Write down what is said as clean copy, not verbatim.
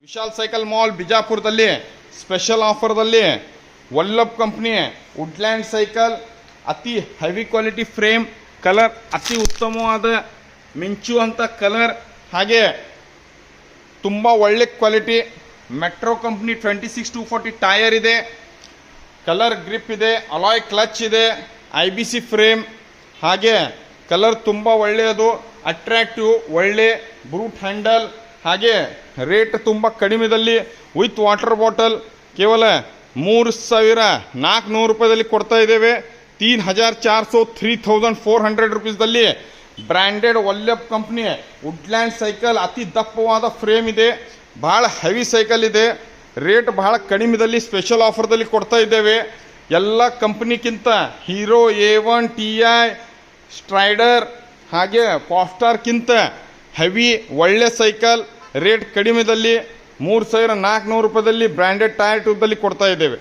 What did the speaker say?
Vishal cycle mall ಬಿಜಾಪುರದಲ್ಲಿ special ಆಫರ್ದಲ್ಲಿ Vallabh company Woodland cycle ಅತಿ ಹೆವಿ ಕ್ವಾಲಿಟಿ ಫ್ರೇಮ್, ಕಲರ್ ಅತಿ ಉತ್ತಮವಾದ ಮಿಂಚುವಂಥ ಕಲರ್, ಹಾಗೆ ತುಂಬ ಒಳ್ಳೆ ಕ್ವಾಲಿಟಿ. ಮೆಟ್ರೋ ಕಂಪ್ನಿ 26-240 ಟೈರ್ ಇದೆ, ಕಲರ್ ಗ್ರಿಪ್ ಇದೆ, ಅಲಾಯ್ ಕ್ಲಚ್ ಇದೆ, IBC ಫ್ರೇಮ್, ಹಾಗೆ ಕಲರ್ ತುಂಬ ಒಳ್ಳೆಯದು, ಅಟ್ರಾಕ್ಟಿವ್, ಒಳ್ಳೆ ಬ್ರೂಟ್ ಹ್ಯಾಂಡಲ್, ಹಾಗೆ ರೇಟ್ ತುಂಬ ಕಡಿಮೆದಲ್ಲಿ ವಿತ್ ವಾಟರ್ ಬಾಟಲ್ ಕೇವಲ 3,400 ರೂಪಾಯಿದಲ್ಲಿ ಕೊಡ್ತಾ ಇದ್ದೇವೆ. 3,400 ರೂಪೀಸ್ದಲ್ಲಿ branded Vallabh company Woodland cycle ಅತಿ ದಪ್ಪವಾದ ಫ್ರೇಮ್ ಇದೆ, ಭಾಳ ಹೆವಿ ಸೈಕಲ್ ಇದೆ, ರೇಟ್ ಬಹಳ ಕಡಿಮೆದಲ್ಲಿ ಸ್ಪೆಷಲ್ ಆಫರ್ದಲ್ಲಿ ಕೊಡ್ತಾ ಇದ್ದೇವೆ. ಎಲ್ಲ ಕಂಪ್ನಿಗಿಂತ ಹೀರೋ A1 TI ಸ್ಟ್ರೈಡರ್ ಹಾಗೆ ಪಾಪ್ಸ್ಟಾರ್ಕ್ಕಿಂತ ಹೆವಿ ಒಳ್ಳೆ ಸೈಕಲ್, ರೇಟ್ ಕಡಿಮೆದಲ್ಲಿ 3,400 ರೂಪಾಯಿದಲ್ಲಿ ಬ್ರ್ಯಾಂಡೆಡ್ ಟೈರ್ ಟ್ಯೂಬ್ದಲ್ಲಿ ಕೊಡ್ತಾ ಇದ್ದೇವೆ.